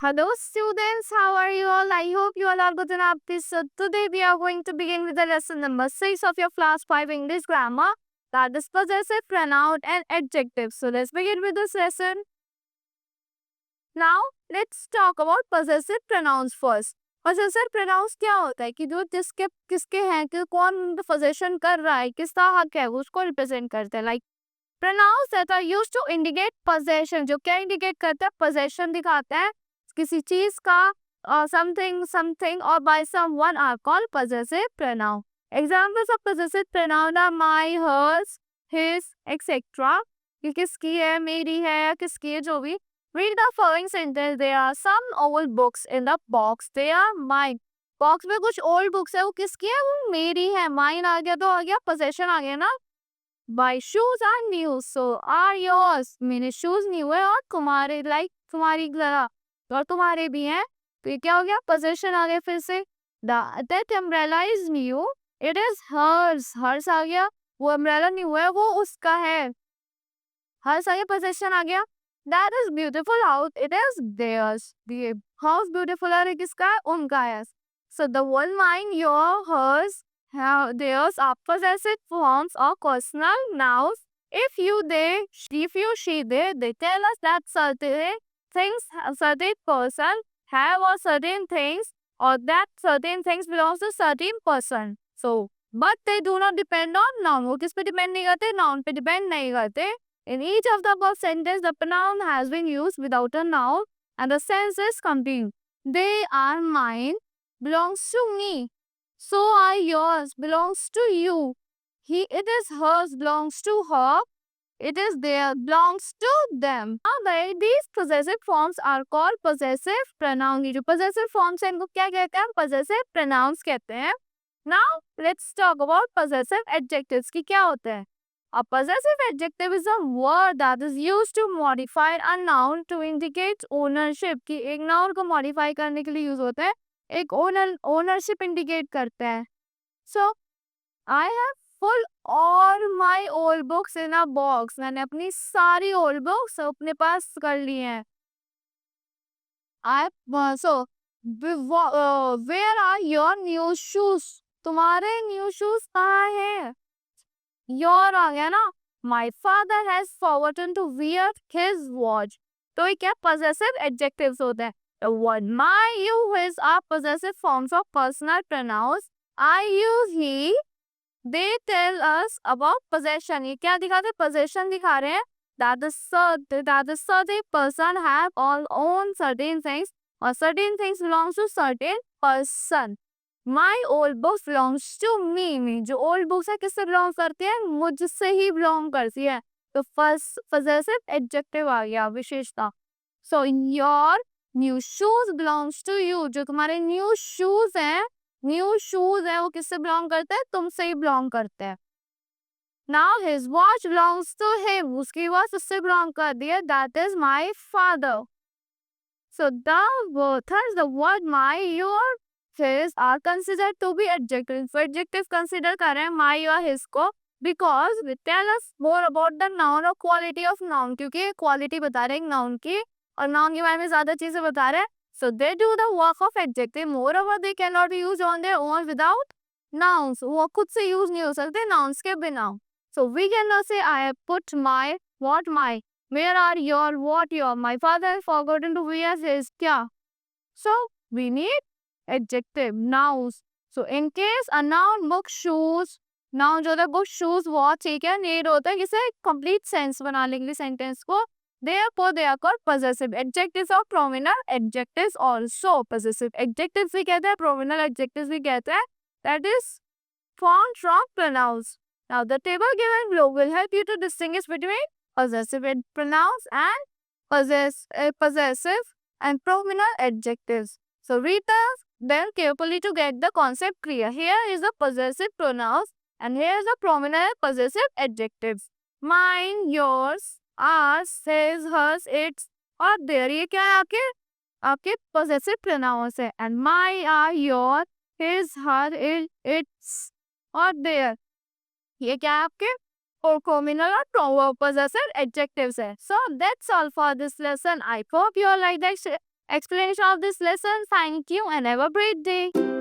Hello students, how are you all? I hope you all are good enough. So today we are going to begin with the lesson number 6 of your class 5 English grammar, that is possessive pronoun and adjectives. So let's begin with this lesson. Now let's talk about possessive pronouns first. Possessive pronouns क्या होता है कि जो जिसके किसके हैं कि कौन possession कर रहा है, किसका हक है, उसको रिप्रेजेंट करते हैं. Like pronouns that are used to indicate possession, जो क्या indicate करता है, possession दिखाता है किसी चीज का, something or by someone are called possessive pronoun. Examples of possessive pronoun are my, hers, his, etc. कि किसकी है, मेरी है या किसकी है, जो भी. Read the following sentence. There are some old books in the box. They are mine. Box में कुछ ओल्ड बुक्स है, वो किसकी है, वो मेरी है. माइन आ गया तो आ गया, पोजेशन आ गया ना. My shoes are new, so are yours. मेरे शूज न्यू है और तुम्हारे तुम्हारी जरा और तुम्हारे भी हैं, तो ये क्या हो गया, पोजेशन आ गया. फिर से that umbrella is new, it is hers. hers आ गया, वो अम्ब्रेला न्यू है, वो उसका है. hers आ गया, पोजेशन आ गया. That is beautiful house, it is theirs. ये हाउस ब्यूटीफुल है, किसका है, उनका है. So the word mine, your, hers, theirs are possessive forms or personal nouns. If you, they, she, they tell us that certain things, a certain person have or certain things, or that certain things belongs to certain person. So, but they do not depend on noun. वो किस पे depend नहीं करते, noun पे depend नहीं करते. In each of the above sentence, the pronoun has been used without a noun, and the sense is complete. They are mine, belongs to me. So are yours, belongs to you. It is hers, belongs to her. It is their, belongs to them. Now, these possessive forms are called possessive pronouns. जो possessive forms हैं, इनको क्या कहते हैं, possessive pronouns कहते हैं. Now, let's talk about possessive adjectives कि क्या होते हैं. A possessive adjective is a word that is used to modify a noun to indicate ownership. कि एक noun को modify करने के लिए use होता है, एक ownership indicate करता है. So, I have full all my old books in a box. मैंने अपनी सारी old books अपने पास कर ली हैं. So, where are your new shoes? तुम्हारे new shoes कहाँ हैं? Your आ गया ना. My father has forgotten to wear his watch. तो ये क्या possessive adjectives होते हैं. The word my, you, his are possessive forms of personal pronouns. I, you, he. They tell us about possession. ये क्या दिखाते हैं, possession दिखा रहे हैं. That the certain person have all own certain things, or certain things belongs to certain person. My old books belongs to me. जो old books है किससे belong करती है, मुझसे ही belong करती है. तो first possessive adjective आ गया, विशेषता. So your new shoes belongs to you. जो तुम्हारे new shoes हैं, वो किससे belong करते हैं, तुमसे ही belong करते हैं. Now his watch belongs to him. उसकी watch उससे belong करती है. That is my father. So the word my, your, his are considered to be adjectives. So adjectives consider कर रहे हैं my और his को, because they tell us more about the noun or quality of noun. क्योंकि quality बता रहे हैं noun की, और noun के बारे में ज़्यादा चीज़ें बता रहे हैं. So they do the work of adjective. Moreover, they cannot be used on their own without nouns. वो खुद से use नहीं हो सकते nouns के बिना. So we cannot say I have put my, what my, where are your, what your, my father has forgotten to wear his, क्या. So we need adjective, nouns. So in case a noun, book, shoes, noun जो होता है book, shoes, watch, ठीक है, need होता है किसे complete sense बनाने के लिए sentence को. Therefore they are called possessive. Adjectives or pronominal adjectives also possessive. Adjectives भी कहते हैं, pronominal adjectives भी कहते हैं. That is formed from pronouns. Now the table given below will help you to distinguish between possessive pronouns and possessive and pronominal adjectives. So read them carefully to get the concept clear. Here is the possessive pronouns and here is the pronominal possessive adjectives. Mine, yours, ours, his, hers, its और their. ये क्या है आपके possessive pronouns है. And my, our, your, his, her, its और their. ये क्या है आपके pronominal और possessive adjectives है. So that's all for this lesson. I hope you all like that explanation of this lesson. Thank you and have a great day.